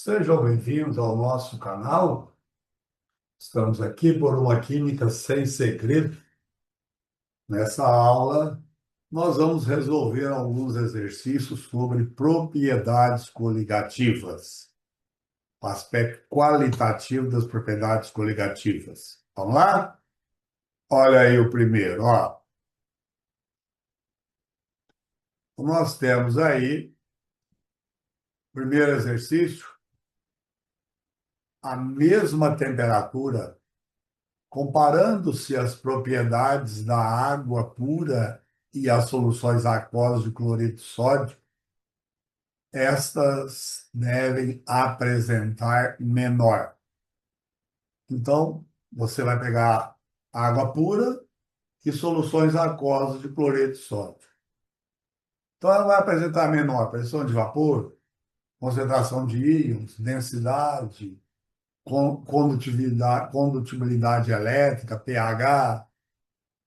Sejam bem-vindos ao nosso canal. Estamos aqui por uma Química Sem Segredo. Nessa aula, nós vamos resolver alguns exercícios sobre propriedades coligativas, o aspecto qualitativo das propriedades coligativas. Vamos lá? Olha aí o primeiro, ó. Nós temos aí, primeiro exercício, a mesma temperatura. Comparando-se as propriedades da água pura e as soluções aquosas de cloreto de sódio, estas devem apresentar menor. Então, você vai pegar água pura e soluções aquosas de cloreto de sódio. Então, ela vai apresentar menor pressão de vapor, concentração de íons, densidade, condutibilidade elétrica, pH.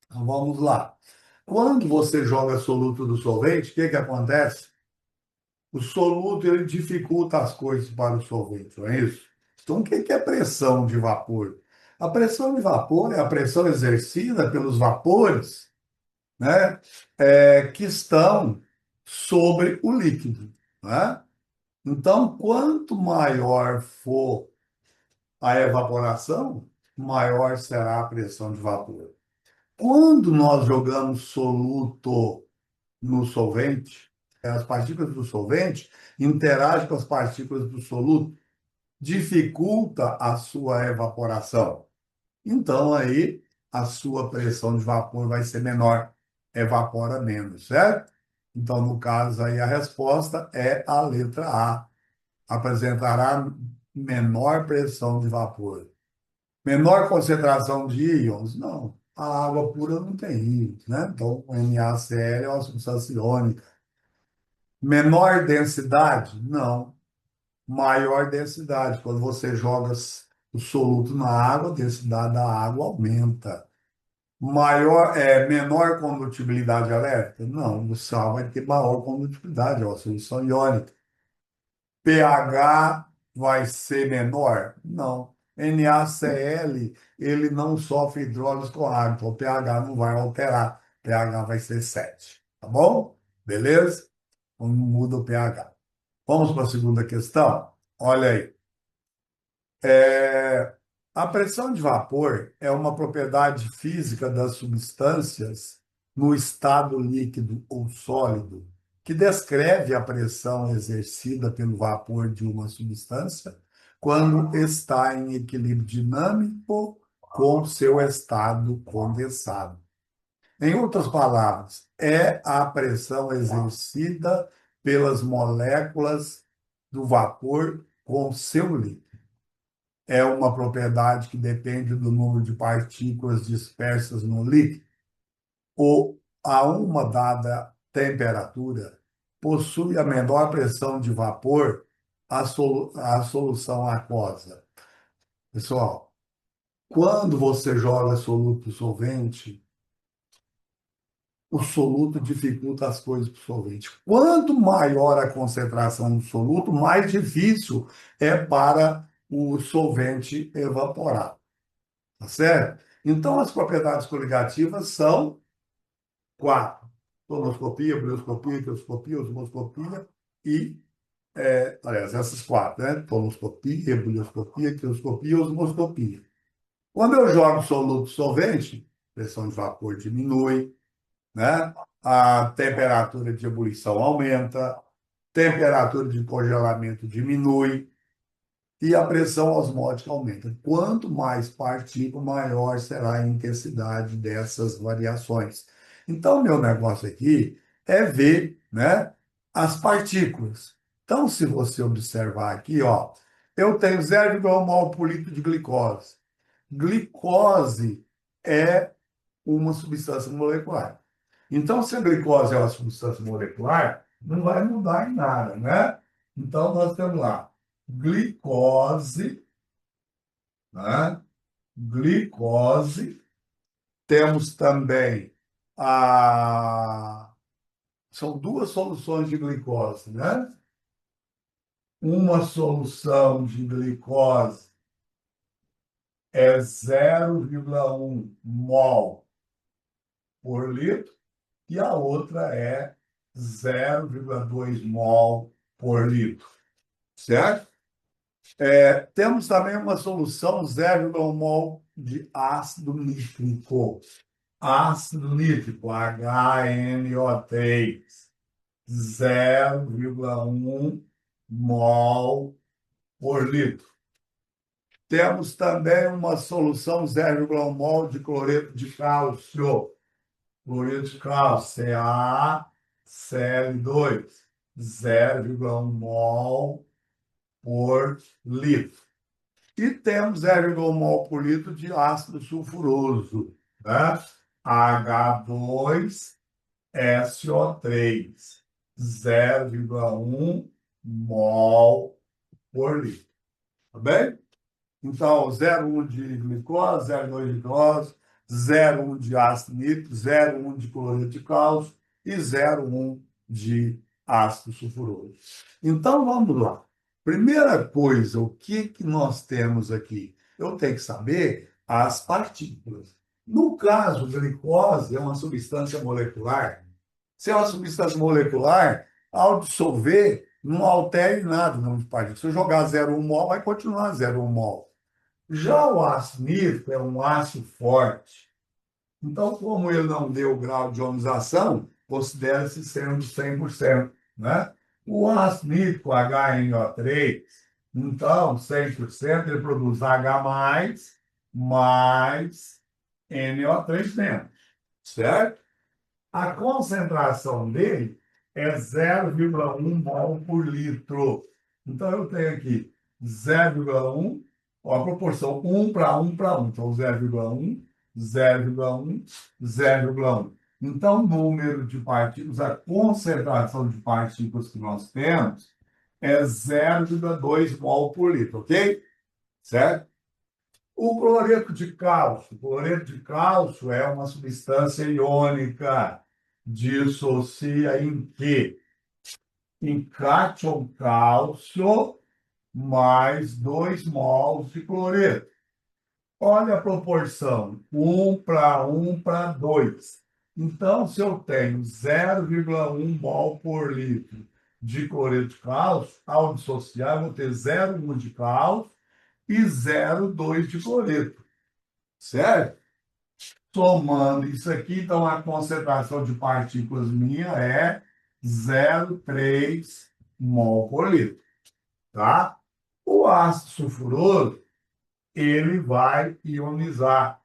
Então, vamos lá. Quando você joga soluto do solvente, o que que acontece? O soluto ele dificulta as coisas para o solvente, não é isso? Então, o que que é pressão de vapor? A pressão de vapor é a pressão exercida pelos vapores, né, que estão sobre o líquido, né? Então, quanto maior for a evaporação, maior será a pressão de vapor. Quando nós jogamos soluto no solvente, as partículas do solvente interagem com as partículas do soluto, dificulta a sua evaporação. Então, aí, a sua pressão de vapor vai ser menor, evapora menos, certo? Então, no caso aí, a resposta é a letra A. Apresentará menor pressão de vapor. Menor concentração de íons? Não. A água pura não tem íons, né? Então, o NaCl é uma substância iônica. Menor densidade? Não. Maior densidade. Quando você joga o soluto na água, a densidade da água aumenta. Menor condutibilidade elétrica? Não. O sal vai ter maior condutibilidade, é uma solução iônica. pH vai ser menor? Não. NaCl, ele não sofre hidrólise com água, então o pH não vai alterar. pH vai ser 7. Tá bom? Beleza? Então, não muda o pH. Vamos para a segunda questão? Olha aí. É, a pressão de vapor é uma propriedade física das substâncias no estado líquido ou sólido, que descreve a pressão exercida pelo vapor de uma substância quando está em equilíbrio dinâmico com seu estado condensado. Em outras palavras, é a pressão exercida pelas moléculas do vapor com seu líquido. É uma propriedade que depende do número de partículas dispersas no líquido, ou a uma dada temperatura, possui a menor pressão de vapor a solução aquosa. Pessoal, quando você joga soluto solvente, o soluto dificulta as coisas para o solvente. Quanto maior a concentração do soluto, mais difícil é para o solvente evaporar. Tá certo? Então, as propriedades coligativas são quatro: tonoscopia, briloscopia, microscopia, osmoscopia e, aliás, essas quatro, né? Tonoscopia, briloscopia, microscopia e osmoscopia. Quando eu jogo soluto solvente, a pressão de vapor diminui, né? A temperatura de ebulição aumenta, temperatura de congelamento diminui, e a pressão osmótica aumenta. Quanto mais partícula, maior será a intensidade dessas variações. Então, meu negócio aqui é ver, né, as partículas. Então, se você observar aqui, ó, eu tenho 0,1 mol por litro de glicose. Glicose é uma substância molecular. Então, se a glicose é uma substância molecular, não vai mudar em nada, né? Então, nós temos lá glicose, né? Glicose. Temos também a... São duas soluções de glicose, né? uma solução de glicose é 0,1 mol por litro e a outra é 0,2 mol por litro, certo? Temos também uma solução 0,1 mol de ácido nítrico. Ácido nítrico, HNO3, 0,1 mol por litro. Temos também uma solução 0,1 mol de cloreto de cálcio. Cloreto de cálcio, CaCl2, 0,1 mol por litro. E temos 0,1 mol por litro de ácido sulfuroso, né? H2SO3, 0,1 mol por litro. Tá bem? Então, 0,1 de glicose, 0,2 de glicose, 0,1 de ácido nítrico, 0,1 de cloreto de cálcio e 0,1 de ácido sulfuroso. Então, vamos lá. Primeira coisa, o que nós temos aqui? Eu tenho que saber as partículas. No caso, glicose é uma substância molecular. Se é uma substância molecular, ao dissolver, não altera em nada o número de partículas. Se eu jogar 0,1 mol, vai continuar 0,1 mol. Já o ácido nítrico é um ácido forte. Então, como ele não deu grau de ionização, considera-se sendo 100%, né? O ácido nítrico HNO3, então, 100%, ele produz H+, mais NO3 menos, certo? A concentração dele é 0,1 mol por litro. Então, eu tenho aqui 0,1, ó, a proporção 1 para 1 para 1. Então, 0,1, 0,1, 0,1. Então, o número de partículas, a concentração de partículas que nós temos é 0,2 mol por litro, ok? Certo? O cloreto de cálcio é uma substância iônica. Dissocia em quê? Em cátion cálcio mais 2 mols de cloreto. Olha a proporção, 1 para 1 para 2. Então, se eu tenho 0,1 mol por litro de cloreto de cálcio, ao dissociar, eu vou ter 0,1 de cálcio e 0,2 de cloreto, certo? Somando isso aqui, então a concentração de partículas minha é 0,3 mol por litro, tá? O ácido sulfuroso, ele vai ionizar,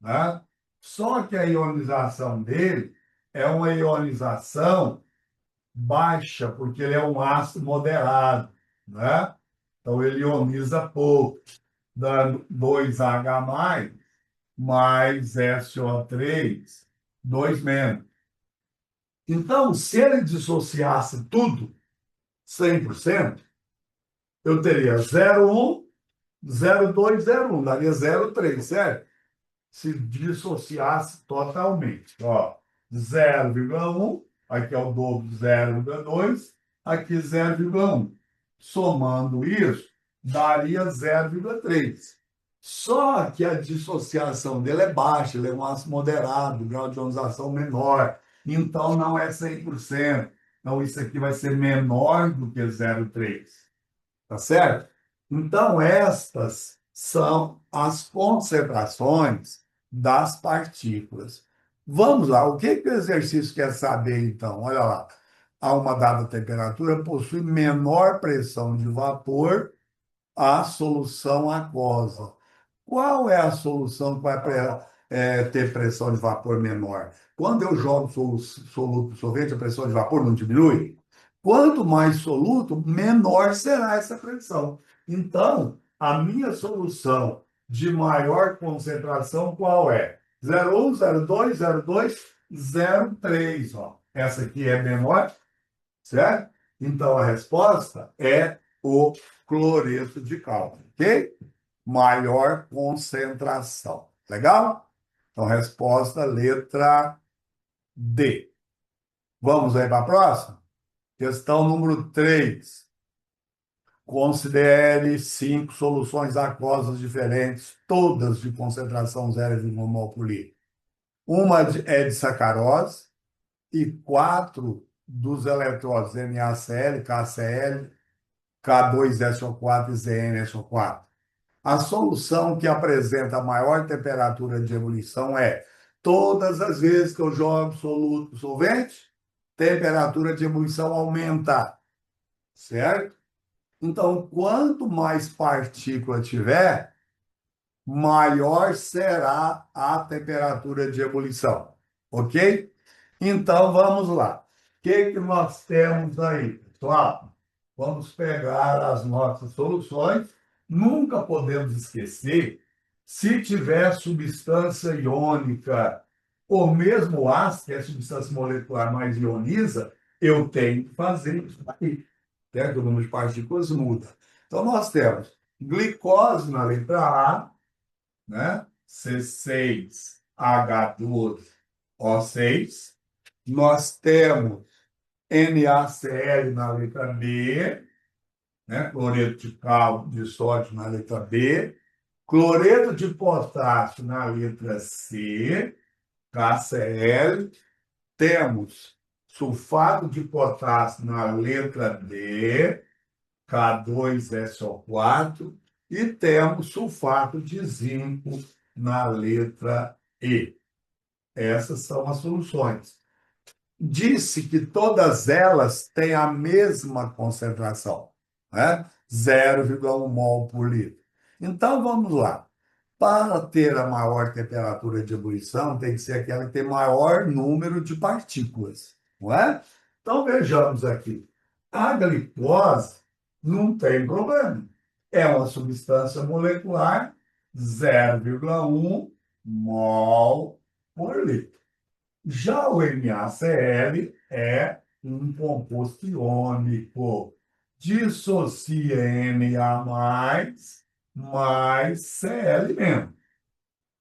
né? Só que a ionização dele é uma ionização baixa, porque ele é um ácido moderado, né? Então ele ioniza pouco, dando 2H+, mais SO3, 2 menos. Então, se ele dissociasse tudo, 100%, eu teria 0,1, 0,2, 0,1, daria 0,3, certo? Se dissociasse totalmente. Ó, 0,1, aqui é o dobro de 0,2, aqui 0,1. Somando isso, daria 0,3. Só que a dissociação dele é baixa, ele é um ácido moderado, grau de ionização menor. Então, não é 100%. Então, isso aqui vai ser menor do que 0,3. Tá certo? Então, estas são as concentrações das partículas. Vamos lá, o que que o exercício quer saber, então? Olha lá. A uma dada temperatura possui menor pressão de vapor a solução aquosa. Qual é a solução que vai ter pressão de vapor menor? Quando eu jogo soluto solvente, a pressão de vapor não diminui? Quanto mais soluto, menor será essa pressão. Então, a minha solução de maior concentração qual é? 0,1, 0,2, 0,2, 0,3. Ó. Essa aqui é menor, certo? Então, a resposta é o cloreto de cálcio, ok? Maior concentração. Legal? Então, resposta letra D. Vamos aí para a próxima? Questão número 3. Considere 5 soluções aquosas diferentes, todas de concentração 0,1 mol por litro. Uma é de sacarose e 4 dos eletrólitos NaCl, KCl, K2SO4 e ZnSO4. A solução que apresenta maior temperatura de ebulição é todas as vezes que eu jogo soluto solvente, temperatura de ebulição aumenta, certo? Então, quanto mais partícula tiver, maior será a temperatura de ebulição, ok? Então, vamos lá. O que nós temos aí, pessoal? Vamos pegar as nossas soluções. Nunca podemos esquecer, se tiver substância iônica, ou mesmo ácido, que é a substância molecular mais ioniza, eu tenho que fazer isso aqui. Certo? O número de partículas muda. Então, nós temos glicose na letra A, né? C6H12O6. Nós temos NaCl na letra B, né? Cloreto de cálcio de sódio na letra B, cloreto de potássio na letra C, KCl, temos sulfato de potássio na letra D, K2SO4, e temos sulfato de zinco na letra E. Essas são as soluções. Disse que todas elas têm a mesma concentração, né? 0,1 mol por litro. Então, vamos lá. Para ter a maior temperatura de ebulição, tem que ser aquela que tem maior número de partículas, não é? Então, vejamos aqui. A glicose não tem problema. É uma substância molecular 0,1 mol por litro. Já o NaCl é um composto iônico. Dissocia Na mais Cl mesmo,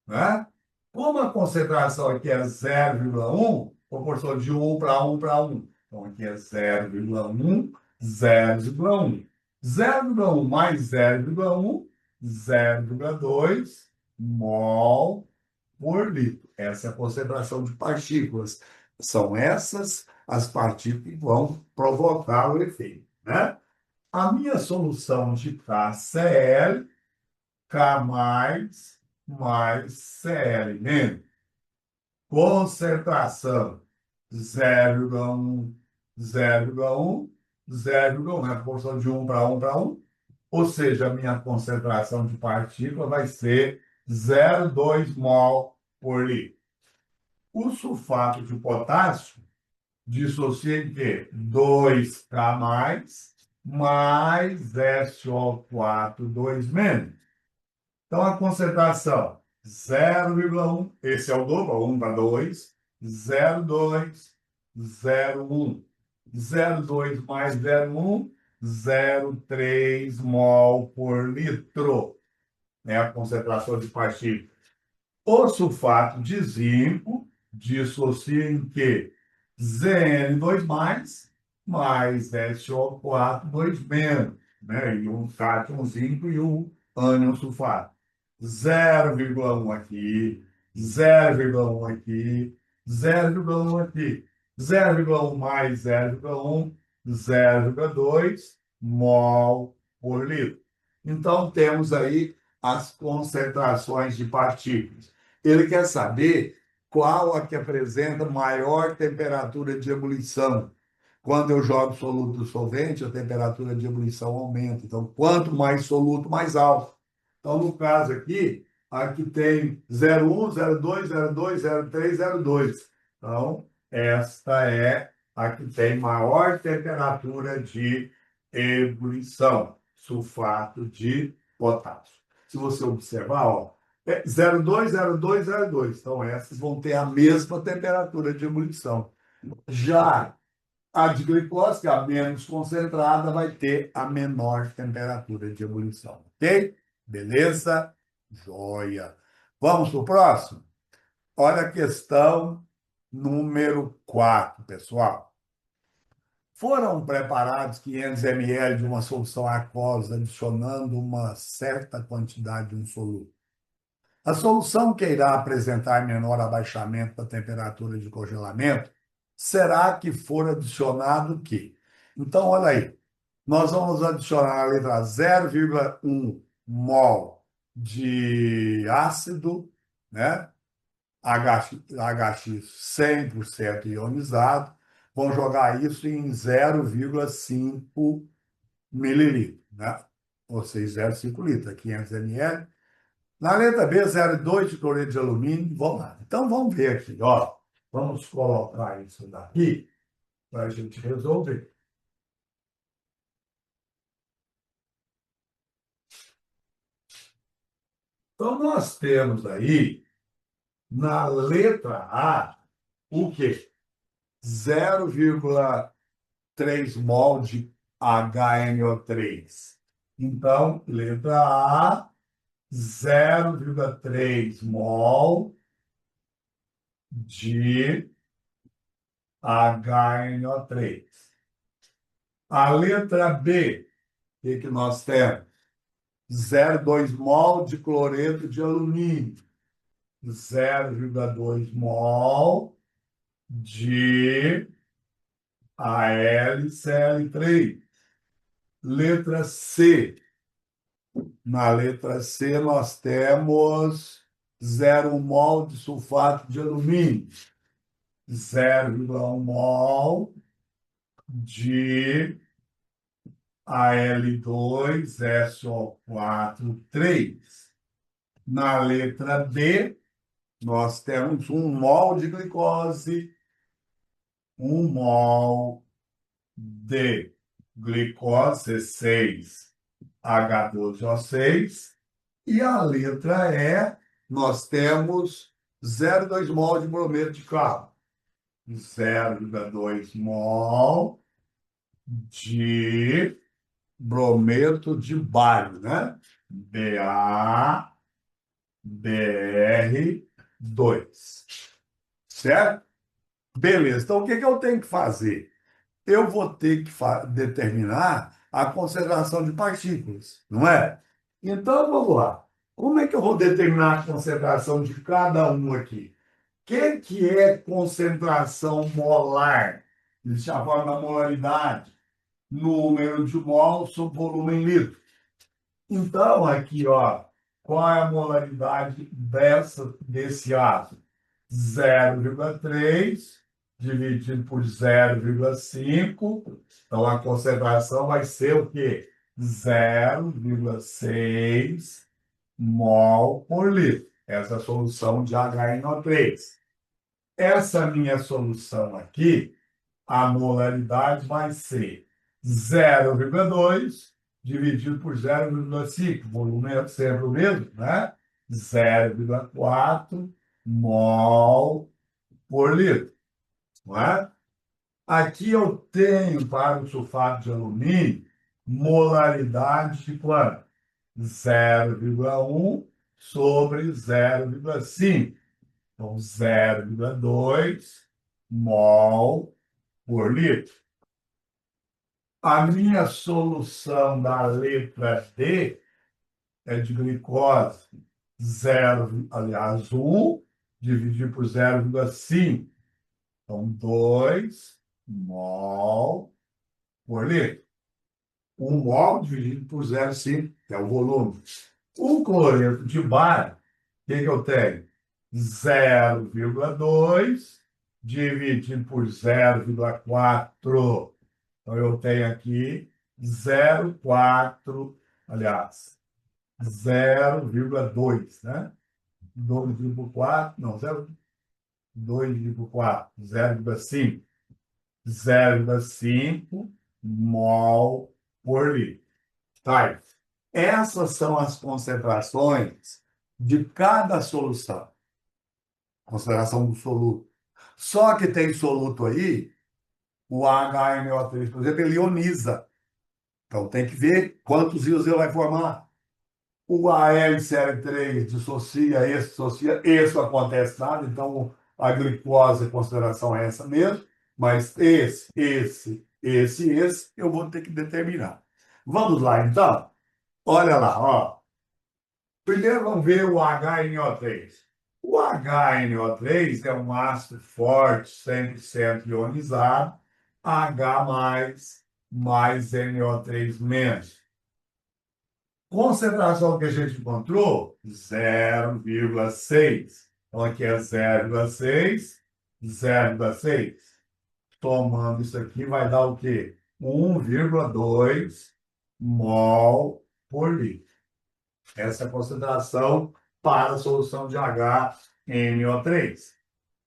né? Como a concentração aqui é 0,1, proporção de 1 para 1 para 1. Então, aqui é 0,1, 0,1. 0,1 mais 0,1, 0,2 mol por litro. Essa é a concentração de partículas. São essas as partículas que vão provocar o efeito, né? A minha solução de KCl, K mais Cl menos. Concentração 0,1, 0,1, 0,1. É a proporção de 1 para 1 para 1. Ou seja, a minha concentração de partícula vai ser 0,2 mol por litro. O sulfato de potássio dissocia em quê? 2K mais SO4, 2 menos. Então, a concentração 0,1, esse é o dobro, 1 para 2, 0,2, 0,1. 0,2 mais 0,1, 0,3 mol por litro. É a concentração de partículas. O sulfato de zinco dissocia em quê? Zn2 mais SO4, 2 menos, né? E um cátion zinco e um ânion sulfato. 0,1 aqui, 0,1 aqui, 0,1 aqui. 0,1 mais 0,1, 0,2 mol por litro. Então, temos aí as concentrações de partículas. Ele quer saber qual a que apresenta maior temperatura de ebulição. Quando eu jogo soluto solvente, a temperatura de ebulição aumenta. Então, quanto mais soluto, mais alto. Então, no caso aqui tem 0,1, 0,2, 0,2, 0,3, 0,2. Então, esta é a que tem maior temperatura de ebulição, sulfato de potássio. Se você observar, ó, 0,2, 0,2, 0,2. Então, essas vão ter a mesma temperatura de ebulição. Já a de glicose, que é a menos concentrada, vai ter a menor temperatura de ebulição. Ok? Beleza? Joia. Vamos para o próximo? Olha a questão número 4, pessoal. Foram preparados 500 ml de uma solução aquosa, adicionando uma certa quantidade de um soluto. A solução que irá apresentar menor abaixamento da temperatura de congelamento será que for adicionado o quê? Então, olha aí, nós vamos adicionar a letra 0,1 mol de ácido, né? HX 100% ionizado, vão jogar isso em 0,5 mililitros, né? Ou seja, 0,5 litros, 500 ml. Na letra B, 0,2 de cloreto de alumínio. Vamos lá. Então, vamos ver aqui, ó. Vamos colocar isso daqui para a gente resolver. Então, nós temos aí, na letra A, o quê? 0,3 mol de HNO3. Então, letra A, 0,3 mol de HNO3. A letra B, o que nós temos? 0,2 mol de cloreto de alumínio. 0,2 mol de AlCl3. Letra C. Na letra C, nós temos 0,1 mol de sulfato de alumínio, 0,1 mol de Al2SO4 3. Na letra D, nós temos 1 mol de glicose, 1 mol de glicose 6H12O6. E a letra E, nós temos 0,2 mol de brometo de carbo, 0,2 mol de brometo de bário, né? BaBr2. Certo? Beleza. Então, o que eu tenho que fazer? Eu vou ter que determinar a concentração de partículas, não é? Então, vamos lá. Como é que eu vou determinar a concentração de cada um aqui? O que é concentração molar? Existe a forma da molaridade, número de mol sobre volume em litro. Então, aqui, ó, qual é a molaridade desse átomo? 0,3 dividido por 0,5. Então, a concentração vai ser o quê? 0,6 mol por litro. Essa é a solução de HNO3. Essa minha solução aqui, a molaridade vai ser 0,2 dividido por 0,5. O volume é sempre o mesmo, né? 0,4 mol por litro, não é? Aqui eu tenho para o sulfato de alumínio molaridade de quanto? 0,1 sobre 0,5. Então, 0,2 mol por litro. A minha solução da letra D é de glicose 0, aliás, 1 dividido por 0,5. Então, 2 mol por litro. 1 mol dividido por 0,5, que é o volume. O cloreto de bário, o que eu tenho? 0,2 dividido por 0,4. Então, eu tenho aqui 0,4, aliás, 0,2, né? 2,4, não, 2,4, 0,5. 0,5 mol por litro. Tá? Essas são as concentrações de cada solução. Concentração do soluto. Só que tem soluto aí, o HNO3, por exemplo, ele ioniza. Então tem que ver quantos íons ele vai formar. O AlCl3 dissocia, esse não acontece nada, então a glicose, a consideração é essa mesmo, mas esse esse, eu vou ter que determinar. Vamos lá, então? Olha lá, ó. Primeiro vamos ver o HNO3. O HNO3 é um ácido forte, 100% ionizado, H+, NO3 menos. Concentração que a gente encontrou, 0,6. Então, aqui é 0,6, 0,6. Tomando isso aqui, vai dar o quê? 1,2 mol por litro. Essa é a concentração para a solução de HNO3.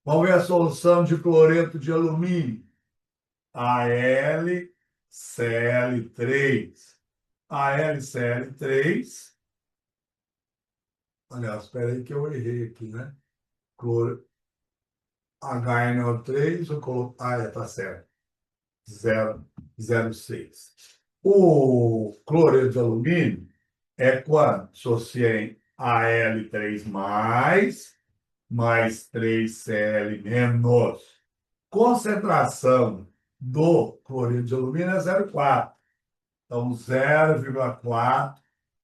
Vamos ver a solução de cloreto de alumínio. AlCl3. AlCl3. Aliás, espera aí que eu errei aqui, né? Cloro, HNO3, eu coloco... tá certo. 0,06. O cloreto de alumínio é quando associei Al3 mais 3Cl menos. Concentração do cloreto de alumínio é 0,4. Então, 0,4,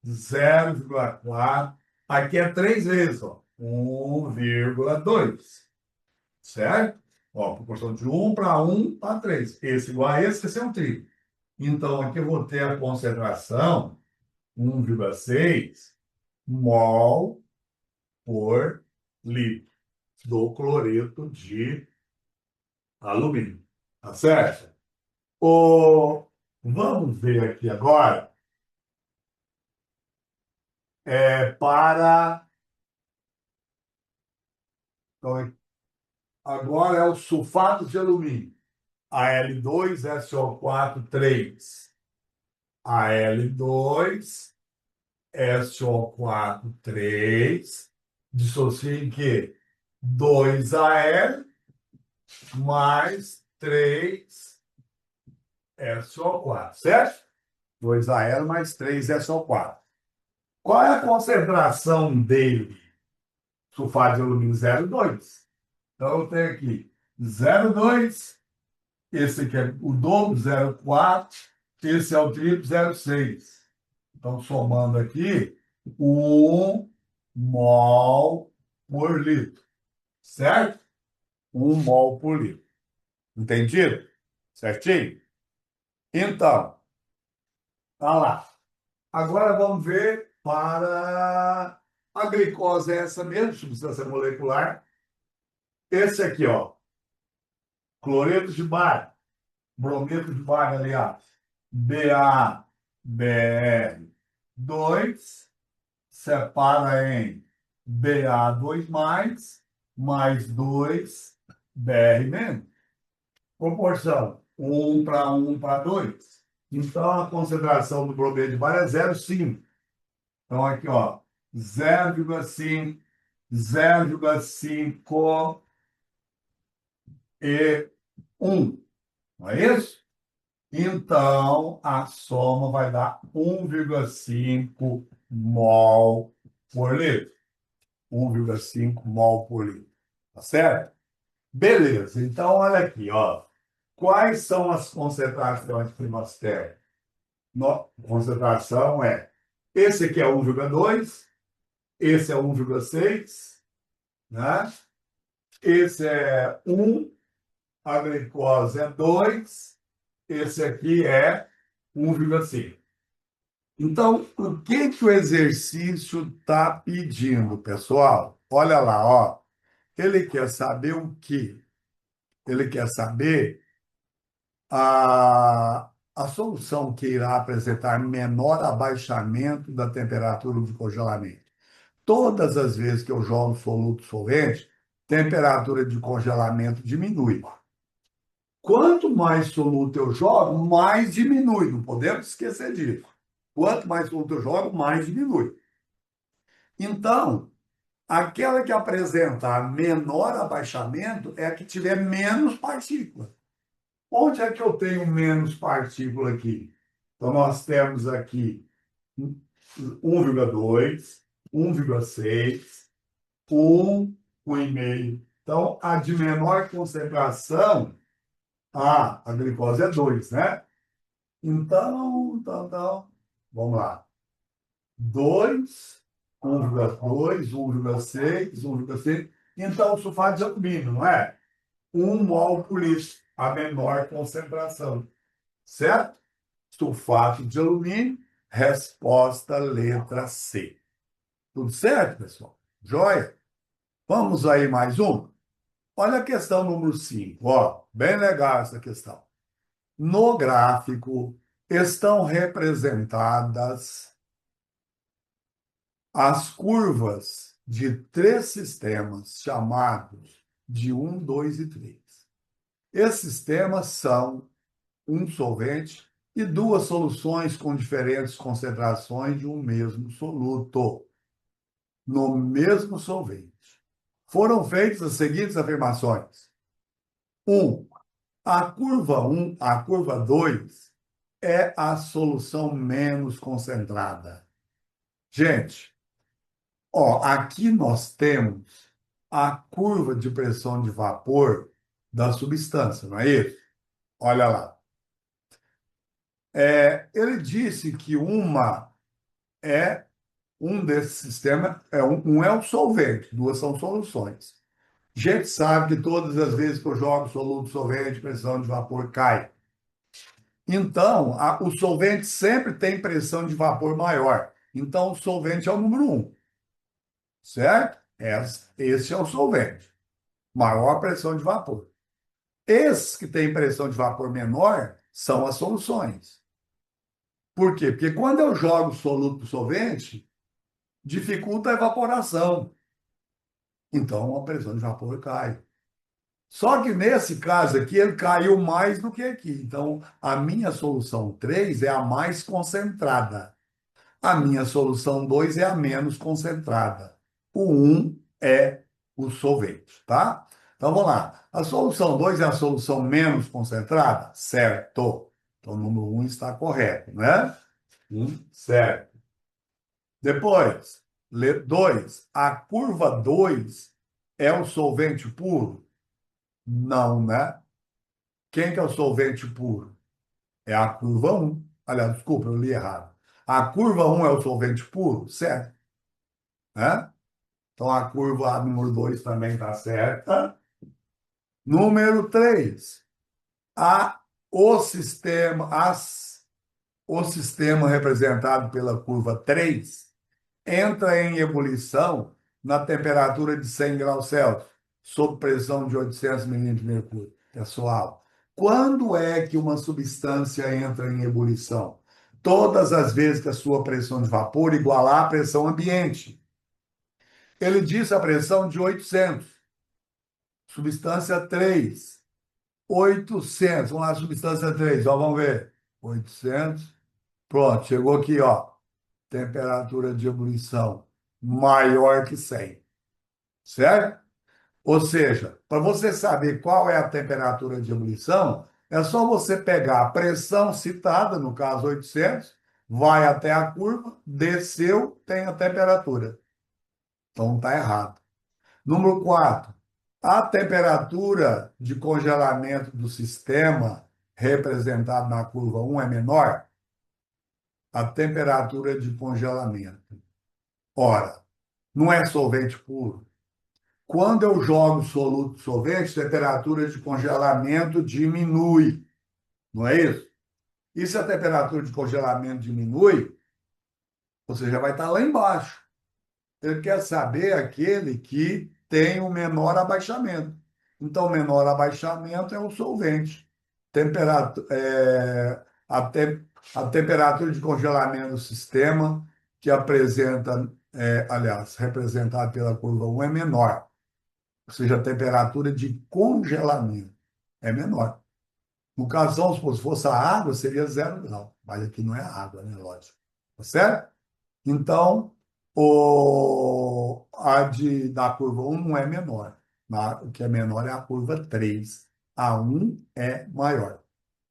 0,4. Aqui é 3 vezes, ó. 1,2. Certo? Ó, proporção de 1 para 1 para 3. Esse igual a esse é um trio. Então, aqui eu vou ter a concentração 1,6 mol por litro do cloreto de alumínio. Tá certo? Vamos ver aqui agora para... Então, agora é o sulfato de alumínio. Al2SO4 3. Al2SO4 3. Dissocia em quê? 2Al mais 3SO4, certo? 2Al mais 3SO4. Qual é a concentração dele? Sulfato de alumínio 0,2. Então, eu tenho aqui 0,2. Esse aqui é o dobro, 0,4. Esse é o triplo, 0,6. Então, somando aqui, 1 mol por litro. Certo? 1 mol por litro. Entendido? Certinho? Então, tá lá. Agora vamos ver para a glicose, é essa mesmo, substância molecular. Esse aqui, ó, cloreto de bário, brometo de bário, aliás, BaBr2, separa em Ba2 mais 2 Br menos. Proporção 1 para 1 para 2. Então, a concentração do brometo de bário é 0,5. Então, aqui, ó, 0,5, 0,5 e 1. Não é isso? Então, a soma vai dar 1,5 mol por litro. 1,5 mol por litro. Tá certo? Beleza. Então, olha aqui, ó. Quais são as concentrações que nós temos? Concentração é... Esse aqui é 1,2. Esse é 1,6. Né? Esse é 1. A glicose é 2. Esse aqui é 1,5. Então, o que que o exercício está pedindo, pessoal? Olha lá, ó. Ele quer saber o quê? Ele quer saber a solução que irá apresentar menor abaixamento da temperatura de congelamento. Todas as vezes que eu jogo soluto solvente, temperatura de congelamento diminui. Quanto mais soluto eu jogo, mais diminui. Não podemos esquecer disso. Quanto mais soluto eu jogo, mais diminui. Então, aquela que apresentar menor abaixamento é a que tiver menos partícula. Onde é que eu tenho menos partícula aqui? Então, nós temos aqui 1,2, 1,6, 1, 1,5. Então, a de menor concentração A glicose é 2, né? Então, vamos lá. 2, 1,2, 1,6, 1,6. Então, o sulfato de alumínio, não é? 1 mol por litro, a menor concentração. Certo? Sulfato de alumínio, resposta letra C. Tudo certo, pessoal? Joia? Vamos aí mais um? Olha a questão número 5, ó, bem legal essa questão. No gráfico estão representadas as curvas de três sistemas chamados de um, 2 e 3. Esses sistemas são um solvente e duas soluções com diferentes concentrações de um mesmo soluto, no mesmo solvente. Foram feitas as seguintes afirmações. 1. A curva 2 é a solução menos concentrada. Gente, ó, aqui nós temos a curva de pressão de vapor da substância, não é isso? Olha lá. Ele disse que uma é um desses sistemas, um é o solvente, duas são soluções. A gente sabe que todas as vezes que eu jogo soluto solvente, pressão de vapor cai. Então, o solvente sempre tem pressão de vapor maior. Então, o solvente é o número um, certo? Esse é o solvente, maior pressão de vapor. Esses que têm pressão de vapor menor são as soluções. Por quê? Porque quando eu jogo soluto solvente, dificulta a evaporação. Então, a pressão de vapor cai. Só que nesse caso aqui, ele caiu mais do que aqui. Então, a minha solução 3 é a mais concentrada. A minha solução 2 é a menos concentrada. O um é o solvente, tá? Então, vamos lá. A solução 2 é a solução menos concentrada? Certo. Então, o número um está correto, né? Certo. Depois, 2. A curva 2 é o solvente puro? Não, né? Quem que é o solvente puro? É a curva um. Aliás, desculpa, eu li errado. A curva um é o solvente puro? Certo. Né? Então, a curva número 2 também está certa. Número 3. A, o sistema representado pela curva 3 entra em ebulição na temperatura de 100 graus Celsius, sob pressão de 800 milímetros de mercúrio. Pessoal, quando é que uma substância entra em ebulição? Todas as vezes que a sua pressão de vapor igualar a pressão ambiente. Ele disse a pressão de 800. Substância 3, 800. Vamos lá, substância 3, ó, vamos ver. 800. Pronto, chegou aqui, ó. Temperatura de ebulição maior que 100. Certo? Ou seja, para você saber qual é a temperatura de ebulição, é só você pegar a pressão citada, no caso 800, vai até a curva, desceu, tem a temperatura. Então está errado. Número 4. A temperatura de congelamento do sistema representado na curva um é menor? A temperatura de congelamento. Ora, não é solvente puro. Quando eu jogo soluto solvente, a temperatura de congelamento diminui. Não é isso? E se a temperatura de congelamento diminui, você já vai estar lá embaixo. Ele quer saber aquele que tem o menor abaixamento. Então, o menor abaixamento é o solvente. A temperatura de congelamento do sistema que apresenta, aliás, representado pela curva um é menor. Ou seja, a temperatura de congelamento é menor. No caso, vamos supor, se fosse a água, seria 0 grau. Mas aqui não é água, né? Lógico. Tá certo? Então, da curva um não é menor. O que é menor é a curva 3. A um é maior.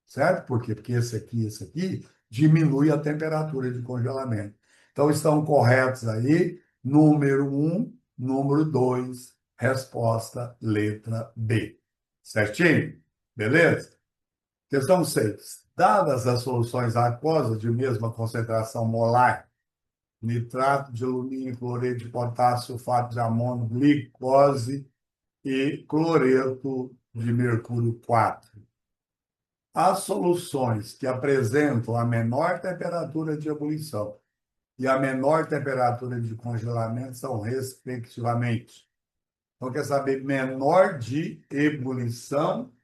Certo? Por quê? Porque esse aqui, diminui a temperatura de congelamento. Então, estão corretos aí, número um, número 2, resposta letra B. Certinho? Beleza? Questão 6. Dadas as soluções aquosas de mesma concentração molar, nitrato de alumínio, cloreto de potássio, sulfato de amônio, glicose e cloreto de mercúrio 4. As soluções que apresentam a menor temperatura de ebulição e a menor temperatura de congelamento são, respectivamente, então, quer saber menor de ebulição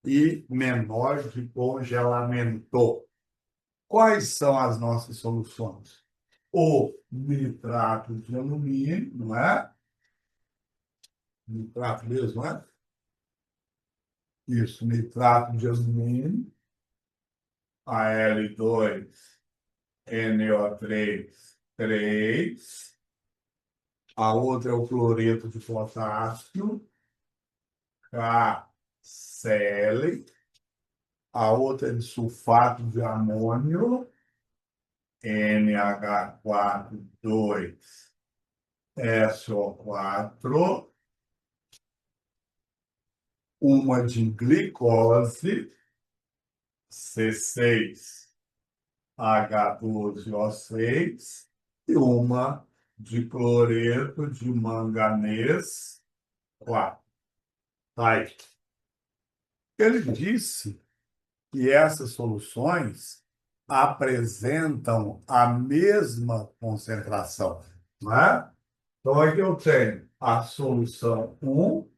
e menor de congelamento. Quais são as nossas soluções? O nitrato de alumínio, não é? Nitrato mesmo, não é? Isso, nitrato de alumínio, Al2, NO3, 3. A outra é o cloreto de potássio, KCl. A outra é de sulfato de amônio, NH4, 2, SO4. Uma de glicose, C6, H12O6. E uma de cloreto de manganês, 4. Aí, ele disse que essas soluções apresentam a mesma concentração, não é? Então, aqui eu tenho a solução 1,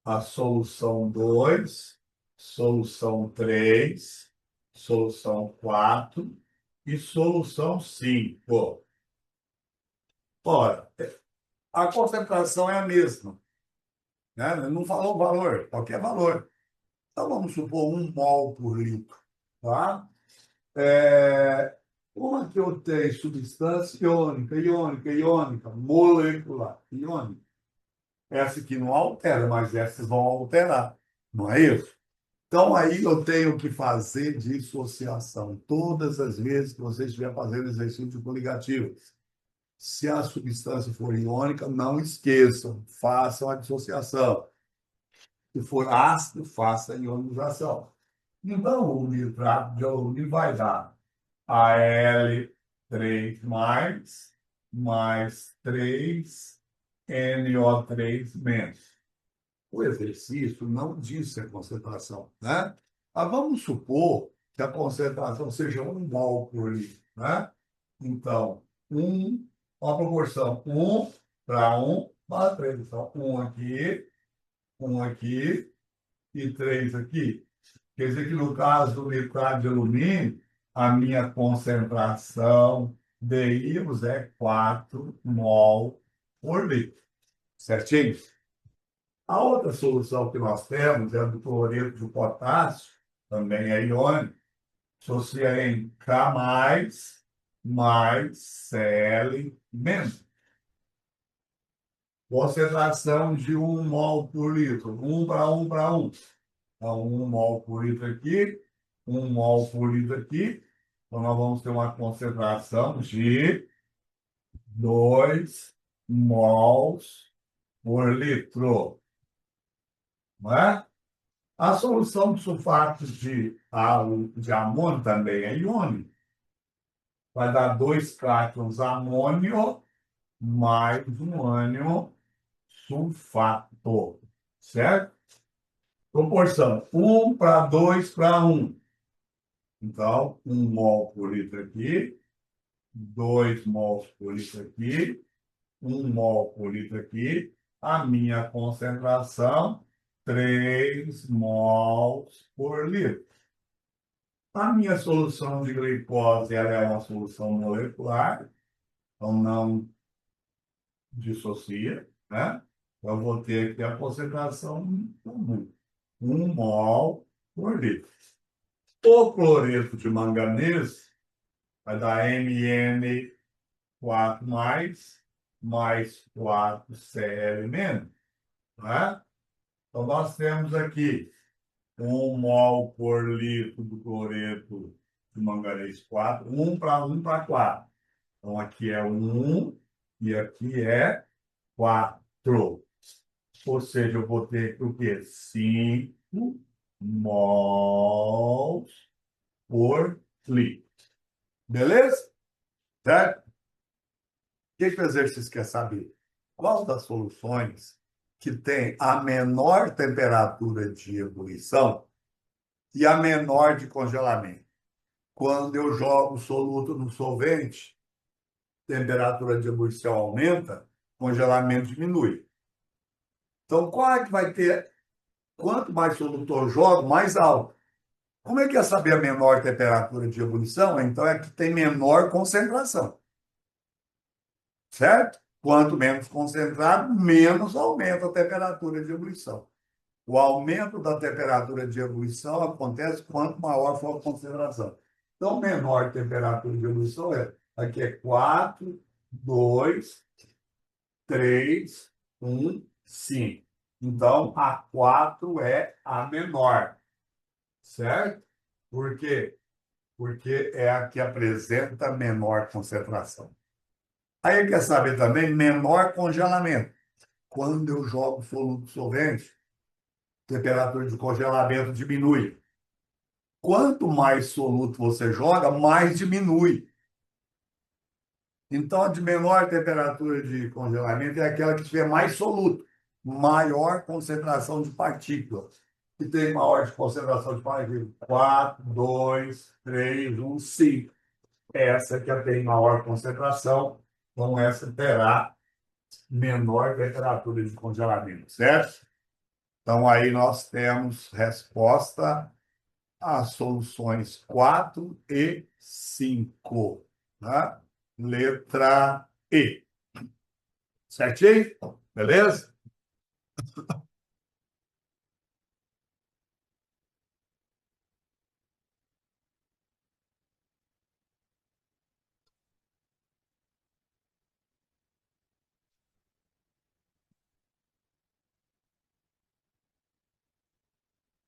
a solução 2, solução 3, solução 4 e solução 5. Ora, a concentração é a mesma, né? Não falou o valor, qualquer valor. Então, vamos supor 1 mol por litro, tá? Uma que eu tenho substância iônica, iônica, iônica, molecular, iônica. Essa aqui não altera, mas essas vão alterar, não é isso? Então, aí eu tenho que fazer dissociação todas as vezes que você estiver fazendo exercício com negativos. Se a substância for iônica, não esqueçam, façam a dissociação. Se for ácido, faça a ionização. Então, o nitrato de alumínio vai dar Al3 mais 3 NO3 menos. O exercício não disse a concentração, né? Mas vamos supor que a concentração seja 1 mol por litro, né? Então, uma proporção 1 para 1 para 3. Então, um aqui e 3 aqui. Quer dizer que no caso do nitrato de alumínio, a minha concentração de íons é 4 mol por litro. Certinho? A outra solução que nós temos é a do cloreto de potássio, também é iônico, associa em K mais Cl menos. Concentração de 1 mol por litro, 1 para 1 para 1. Então, 1 mol por litro aqui, 1 mol por litro aqui. Então, nós vamos ter uma concentração de 2 mols por litro. Não é? A solução de sulfato de amônio também é iônico. Vai dar 2 cátions amônio mais um ânion sulfato. Certo? Proporção 1 para 2 para 1. Então, 1 mol por litro aqui, 2 mols por litro aqui, 1 mol por litro aqui. A minha concentração, 3 mols por litro. A minha solução de glicose ela é uma solução molecular, então não dissocia, né? Eu vou ter aqui a concentração comum, 1 mol por litro. O cloreto de manganês vai dar Mn4 mais 4Cl menos, né? Então, nós temos aqui 1 mol por litro do cloreto de manganês 4, 1 para 4. Então, aqui é 1 e aqui é 4. Ou seja, eu vou ter o quê? 5 mols por litro. Beleza? Certo? O que o exercício quer saber? Qual das soluções que tem a menor temperatura de ebulição e a menor de congelamento? Quando eu jogo soluto no solvente, temperatura de ebulição aumenta, congelamento diminui. Então, qual é que vai ter? Quanto mais soluto eu jogo, mais alto. Como é que é saber a menor temperatura de ebulição? Então, é que tem menor concentração, certo? Quanto menos concentrado, menos aumenta a temperatura de ebulição. O aumento da temperatura de ebulição acontece quanto maior for a concentração. Então, menor temperatura de ebulição aqui é 4, 2, 3, 1, 5. Então, a 4 é a menor, certo? Por quê? Porque é a que apresenta menor concentração. Aí quer saber também menor congelamento. Quando eu jogo soluto solvente, temperatura de congelamento diminui. Quanto mais soluto você joga, mais diminui. Então, a de menor temperatura de congelamento é aquela que tiver mais soluto, maior concentração de partículas. E tem maior concentração de partículas. 4, 2, 3, 1, 5. Essa que tem maior concentração, então essa terá menor temperatura de congelamento, certo? Então, aí nós temos resposta às soluções 4 e 5, né? Letra E. Certinho? Beleza?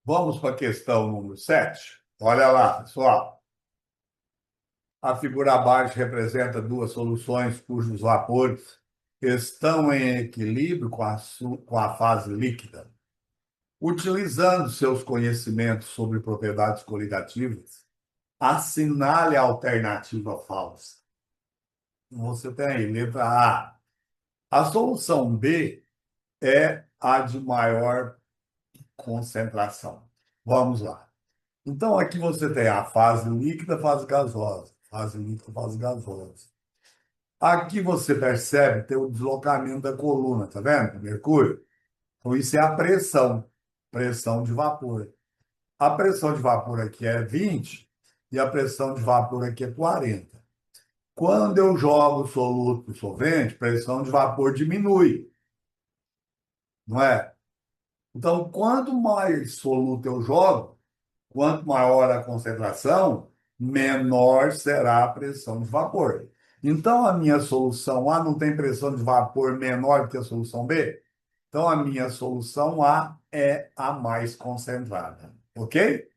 Vamos para a questão número 7. Olha lá, pessoal. A figura abaixo representa duas soluções cujos vapores estão em equilíbrio com a fase líquida. Utilizando seus conhecimentos sobre propriedades coligativas, assinale a alternativa falsa. Você tem aí, letra A. A solução B é a de maior concentração. Vamos lá. Então, aqui você tem a fase líquida, fase gasosa. Fase líquida, fase gasosa. Aqui você percebe tem o deslocamento da coluna, tá vendo? Mercúrio. Então, isso é a pressão, pressão de vapor. A pressão de vapor aqui é 20 e a pressão de vapor aqui é 40. Quando eu jogo soluto para o solvente, a pressão de vapor diminui, não é? Então, quanto mais soluto eu jogo, quanto maior a concentração, menor será a pressão de vapor. Então, a minha solução A não tem pressão de vapor menor que a solução B? Então, a minha solução A é a mais concentrada, ok?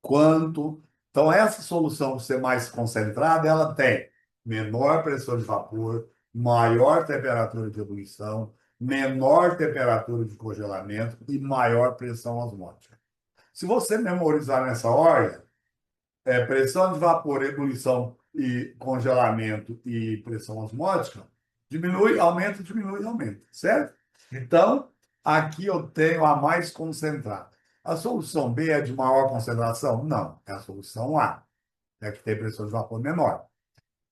Quanto. Então, essa solução ser mais concentrada, ela tem menor pressão de vapor, maior temperatura de ebulição, menor temperatura de congelamento e maior pressão osmótica. Se você memorizar nessa ordem, pressão de vapor, ebulição e congelamento e pressão osmótica, diminui, aumenta, diminui, aumenta, certo? Então, aqui eu tenho a mais concentrada. A solução B é de maior concentração? Não, é a solução A, é que tem pressão de vapor menor.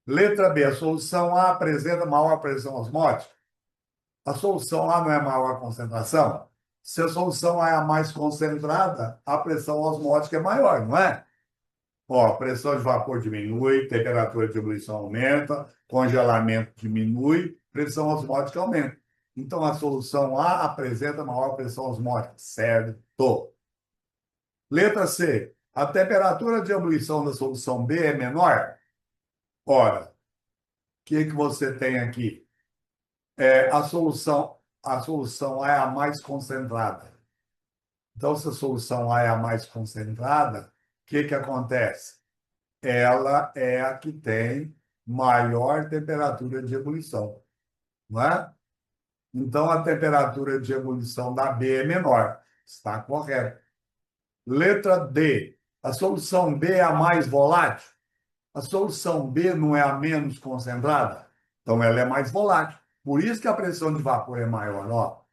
Letra B, a solução A apresenta maior pressão osmótica? A solução A não é maior concentração? Se a solução A é a mais concentrada, a pressão osmótica é maior, não é? Ó, pressão de vapor diminui, temperatura de ebulição aumenta, congelamento diminui, pressão osmótica aumenta. Então, a solução A apresenta maior pressão osmótica, certo? Letra C. A temperatura de ebulição da solução B é menor? Ora, o que você tem aqui? A solução A é a mais concentrada. Então, se a solução A é a mais concentrada, o que acontece? Ela é a que tem maior temperatura de ebulição, não é? Então, a temperatura de ebulição da B é menor. Está correto. Letra D. A solução B é a mais volátil. A solução B não é a menos concentrada. Então, ela é mais volátil. Por isso que a pressão de vapor é maior. Ó.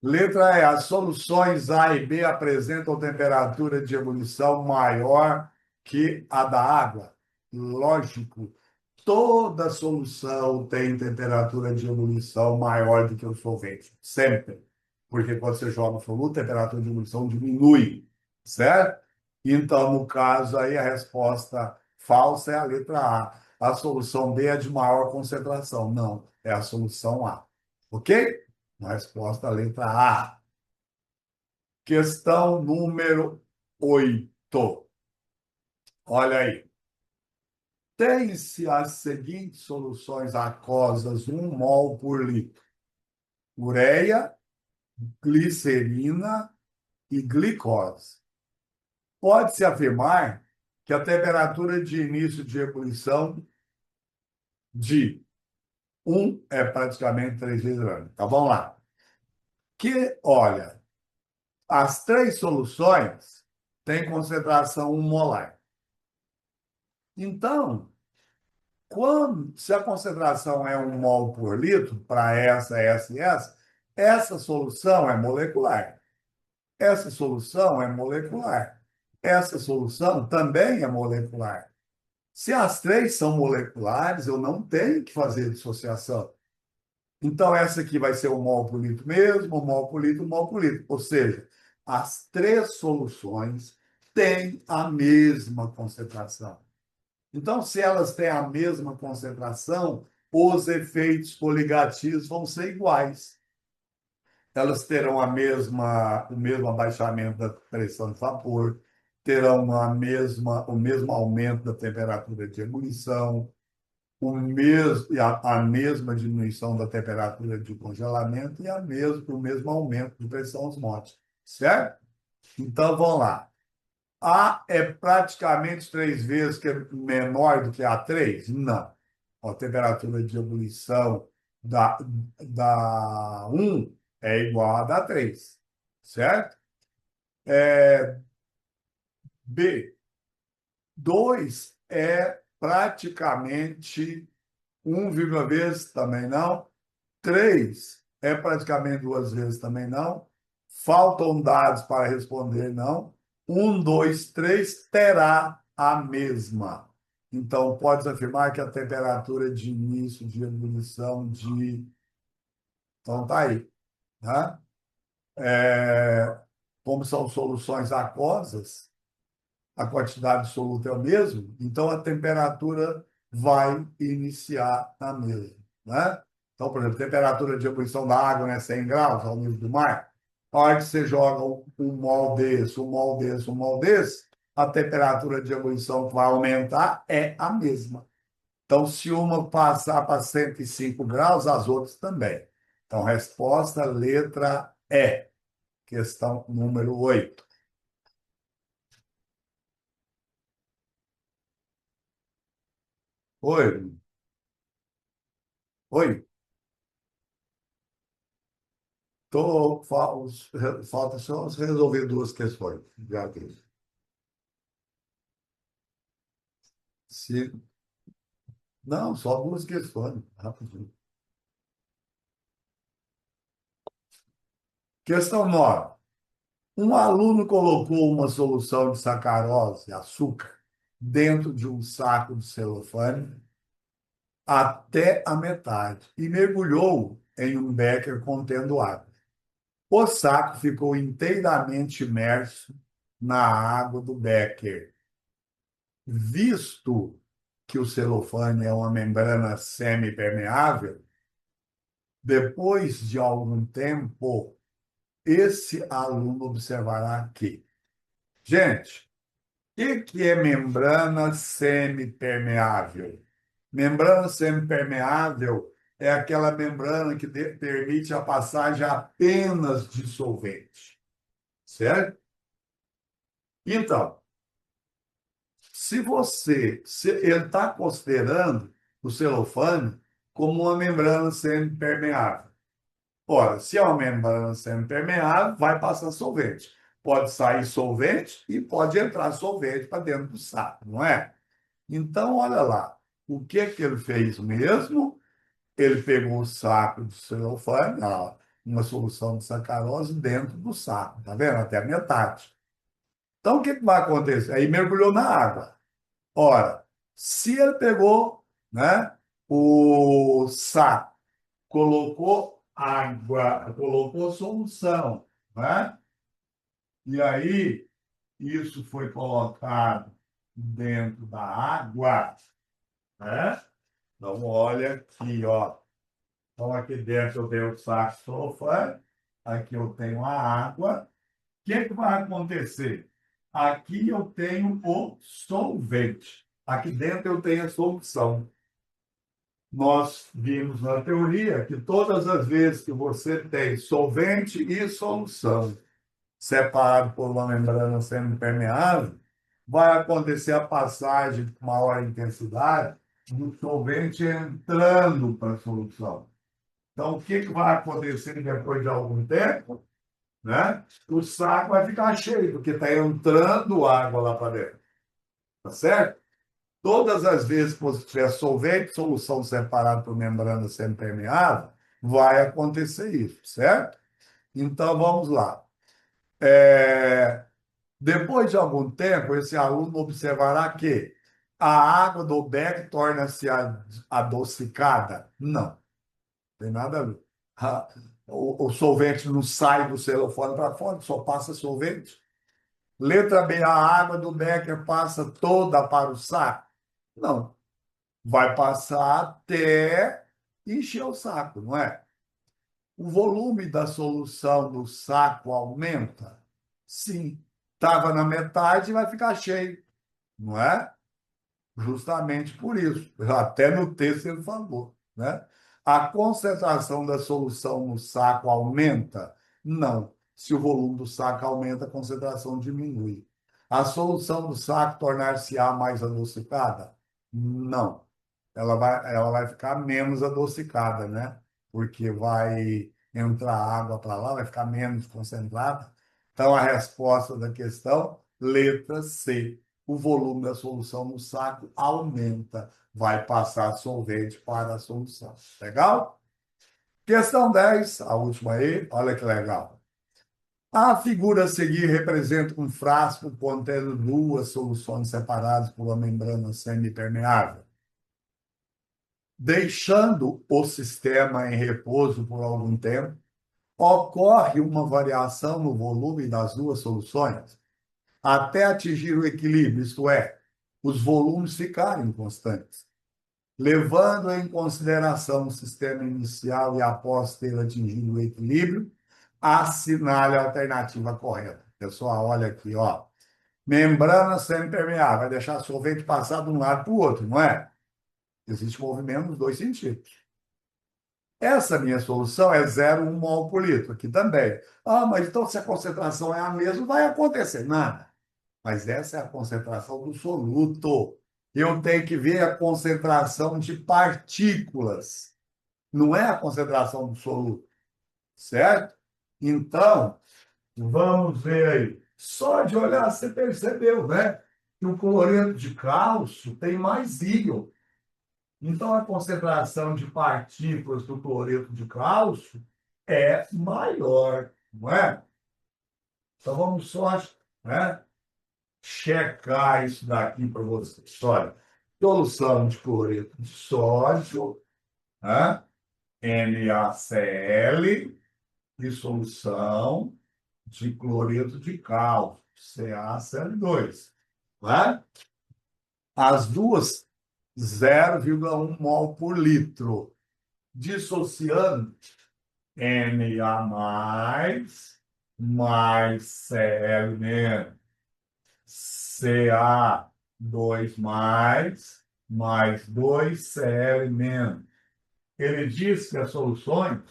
Letra E. As soluções A e B apresentam temperatura de ebulição maior que a da água. Lógico, toda solução tem temperatura de ebulição maior do que o solvente. Sempre. Porque quando você joga o soluto, a temperatura de ebulição diminui. Certo? Então, no caso aí, a resposta falsa é a letra A. A solução B é de maior concentração. Não, é a solução A. Ok? A resposta, a letra A. Questão número 8. Olha aí. Tem-se as seguintes soluções aquosas, 1 mol por litro: ureia, glicerina e glicose. Pode-se afirmar que a temperatura de início de ebulição de é praticamente 3 vezes grande. Então, vamos lá. Que, olha, as três soluções têm concentração 1 molar. Então, se a concentração é 1 mol por litro, para essa e essa solução é molecular. Essa solução é molecular. Essa solução também é molecular. Se as três são moleculares, eu não tenho que fazer dissociação. Então, essa aqui vai ser 1 mol por litro mesmo, 1 mol por litro, 1 mol por litro. Ou seja, as três soluções têm a mesma concentração. Então, se elas têm a mesma concentração, os efeitos coligativos vão ser iguais. Elas terão o mesmo abaixamento da pressão de vapor, terão o mesmo aumento da temperatura de ebulição, a mesma diminuição da temperatura de congelamento e o mesmo aumento de pressão osmótica, certo? Então, vamos lá. A é praticamente 3 vezes menor do que a 3? Não. A temperatura de ebulição da 1 é igual à da 3, certo? B, 2 é praticamente 1, vezes também não. 3 é praticamente 2 vezes também não. Faltam dados para responder não. 2, 3 terá a mesma. Então, pode afirmar que a temperatura de início de ebulição de... Então, tá aí. Né? Como são soluções aquosas, a quantidade absoluta é o mesmo, então a temperatura vai iniciar a mesma. Né? Então, por exemplo, a temperatura de ebulição da água, né, 100 graus ao nível do mar. A hora que você joga 1 mol desse, 1 mol desse, 1 mol desse, a temperatura de ebulição que vai aumentar é a mesma. Então, se uma passar para 105 graus, as outras também. Então, resposta, letra E. Questão número 8. Oi, oi. Falta só resolver duas questões. Já que se, não, só duas questões, rapidinho. Questão 9. Um aluno colocou uma solução de sacarose, açúcar, dentro de um saco de celofane até a metade e mergulhou em um becker contendo água. O saco ficou inteiramente imerso na água do becker. Visto que o celofane é uma membrana semipermeável, depois de algum tempo, esse aluno observará que, gente, o que é membrana semipermeável? Membrana semipermeável é aquela membrana que permite a passagem apenas de solvente, certo? Então, se ele está considerando o celofane como uma membrana semipermeável. Ora, se é uma membrana semipermeável, vai passar solvente. pode sair solvente e pode entrar solvente para dentro do saco, não é? Então, olha lá, o que que ele fez mesmo? Ele pegou o saco de celofane, uma solução de sacarose dentro do saco, tá vendo? Até a metade. Então, o que que vai acontecer? Aí mergulhou na água. Ora, se ele pegou, né, o saco, colocou água, colocou solução, né? E aí isso foi colocado dentro da água, né? Então, olha aqui, ó. Então, aqui dentro eu tenho o saco de celofane, aqui eu tenho a água. O que que vai acontecer? Aqui eu tenho o solvente. Aqui dentro eu tenho a solução. Nós vimos na teoria que todas as vezes que você tem solvente e solução separado por uma membrana semipermeável, vai acontecer a passagem com maior intensidade do solvente entrando para a solução. Então, o que que vai acontecer depois de algum tempo? Né? O saco vai ficar cheio, porque está entrando água lá para dentro. Tá certo? Todas as vezes que você tiver solvente, solução separada por membrana semipermeável, vai acontecer isso, certo? Então, vamos lá. Depois de algum tempo, esse aluno observará que a água do beck torna-se adocicada? Não, tem nada a ver. O solvente não sai do celofane para fora, só passa solvente. Letra B, a água do becker passa toda para o saco? Não, vai passar até encher o saco, não é? O volume da solução do saco aumenta? Sim. Estava na metade, vai ficar cheio, não é? Justamente por isso. Até no texto ele falou, né? A concentração da solução no saco aumenta? Não. Se o volume do saco aumenta, a concentração diminui. A solução do saco tornar-se-á mais adocicada? Não. Ela vai ficar menos adocicada, né? Porque vai entrar água para lá, vai ficar menos concentrada. Então, a resposta da questão, letra C, o volume da solução no saco aumenta, vai passar solvente para a solução. Legal? Questão 10, a última aí, olha que legal. A figura a seguir representa um frasco contendo duas soluções separadas por uma membrana semipermeável. Deixando o sistema em repouso por algum tempo, ocorre uma variação no volume das duas soluções até atingir o equilíbrio, isto é, os volumes ficarem constantes. Levando em consideração o sistema inicial e após ter atingido o equilíbrio, assinale a alternativa correta. Pessoal, olha aqui, ó. Membrana semipermeável, vai deixar solvente passar de um lado para o outro, não é? Existe movimento nos dois sentidos. Essa minha solução é 0,1 mol por litro, aqui também. Ah, mas então se a concentração é a mesma, vai acontecer nada. Mas essa é a concentração do soluto. Eu tenho que ver a concentração de partículas, não é a concentração do soluto, certo? Então, vamos ver aí. Só de olhar, você percebeu, né? Que o cloreto de cálcio tem mais íon. Então, a concentração de partículas do cloreto de cálcio é maior, não é? Então, vamos só, né, checar isso daqui para vocês. Olha, solução de cloreto de sódio, né, NaCl, e solução de cloreto de cálcio, CaCl2. Né? As duas, 0,1 mol por litro. Dissociando Na mais Cl menos, Ca2 mais 2Cl menos. Ele diz que as soluções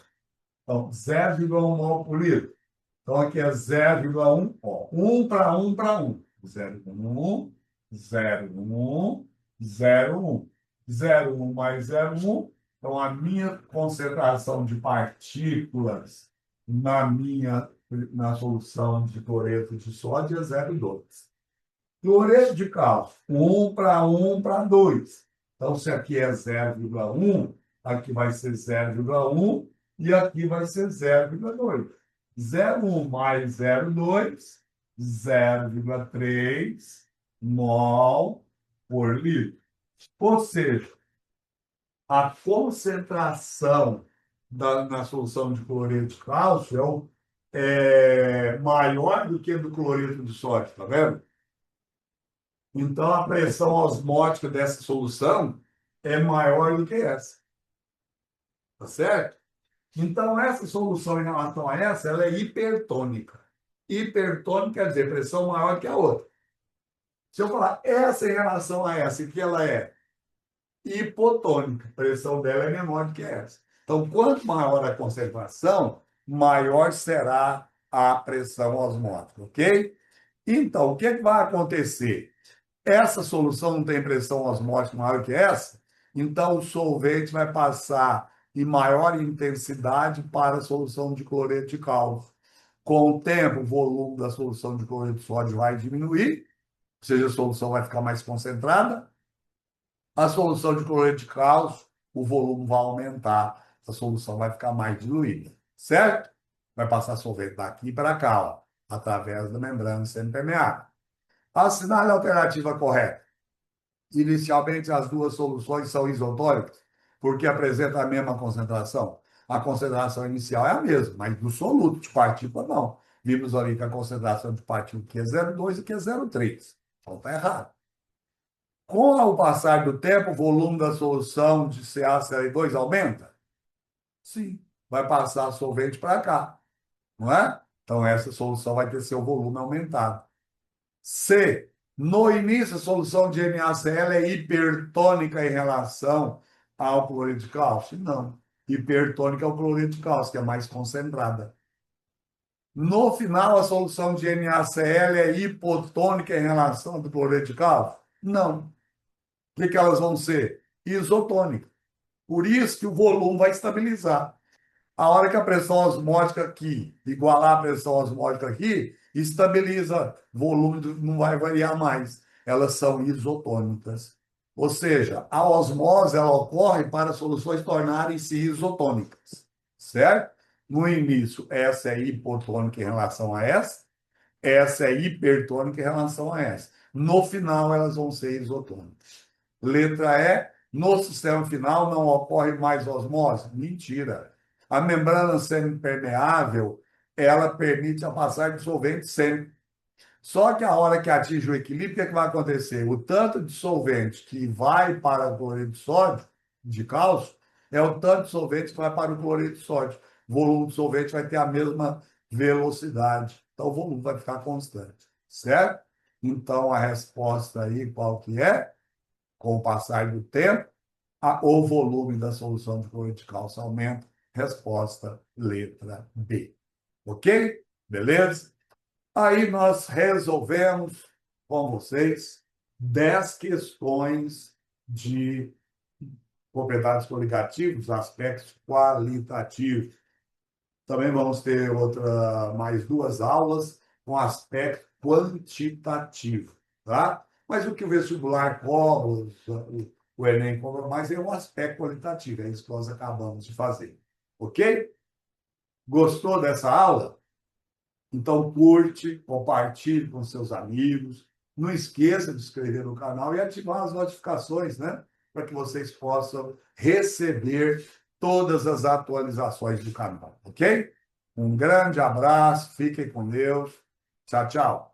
são 0,1 mol por litro. Então, aqui é 0,1, ó, 1 para 1 para 1. 0,1, 0,1, 0,1. 0,1 mais 0,1. Então, a minha concentração de partículas na solução de cloreto de sódio é 0,2. Cloreto de cálcio, 1 para 1 para 2. Então, se aqui é 0,1, aqui vai ser 0,1 e aqui vai ser 0,2. 0,1 mais 0,2, 0,3 mol por litro. Ou seja, a concentração na solução de cloreto de cálcio é maior do que a do cloreto de sódio, tá vendo? Então, a pressão osmótica dessa solução é maior do que essa, tá certo? Então, essa solução em relação a essa, ela é hipertônica. Hipertônica quer dizer pressão maior que a outra. Se eu falar essa em relação a essa, que ela é hipotônica, a pressão dela é menor do que essa. Então, quanto maior a concentração, maior será a pressão osmótica, ok? Então, o que é que vai acontecer? Essa solução não tem pressão osmótica maior que essa, então o solvente vai passar em maior intensidade para a solução de cloreto de cálcio. Com o tempo, o volume da solução de cloreto de sódio vai diminuir, ou seja, a solução vai ficar mais concentrada. A solução de cloreto de cálcio, o volume vai aumentar, a solução vai ficar mais diluída, certo? Vai passar solvente daqui para cá, ó, através da membrana semipermeável. Assinale a alternativa correta. Inicialmente, as duas soluções são isotônicas, porque apresentam a mesma concentração. A concentração inicial é a mesma, mas do soluto de partícula não. Vimos ali que a concentração de partícula aqui é 0,2 e aqui é 0,3. Então está errado. Com o passar do tempo, o volume da solução de CaCl2 aumenta? Sim. Vai passar solvente para cá, não é? Então, essa solução vai ter seu volume aumentado. C. No início, a solução de NaCl é hipertônica em relação ao cloreto de cálcio? Não. Hipertônica é o cloreto de cálcio, que é mais concentrada. No final, a solução de NaCl é hipotônica em relação ao cloreto de cálcio? Não. O que elas vão ser? Isotônicas. Por isso que o volume vai estabilizar. A hora que a pressão osmótica aqui igualar a pressão osmótica aqui, estabiliza, o volume não vai variar mais. Elas são isotônicas. Ou seja, a osmose ela ocorre para as soluções tornarem-se isotônicas, certo? No início, essa é hipotônica em relação a essa é hipertônica em relação a essa. No final, elas vão ser isotônicas. Letra E, no sistema final não ocorre mais osmose? Mentira. A membrana semipermeável, ela permite a passagem de solvente sempre. Só que a hora que atinge o equilíbrio, o que, é que vai acontecer? O tanto de solvente que vai para o cloreto de sódio, de cálcio, é o tanto de solvente que vai para o cloreto de sódio. O volume de solvente vai ter a mesma velocidade. Então, o volume vai ficar constante, certo? Então, a resposta aí, qual que é? Com o passar do tempo, o volume da solução de cloreto de cálcio aumenta. Resposta, letra B. Ok? Beleza? Aí nós resolvemos com vocês 10 questões de propriedades coligativas, aspectos qualitativos. Também vamos ter mais duas aulas com aspecto quantitativo, tá? Mas o que o vestibular cobra, o Enem cobra mais é o aspecto qualitativo, é isso que nós acabamos de fazer. Ok? Gostou dessa aula? Então curte, compartilhe com seus amigos. Não esqueça de se inscrever no canal e ativar as notificações, né? Para que vocês possam receber todas as atualizações do canal, ok? Um grande abraço, fiquem com Deus. Tchau, tchau.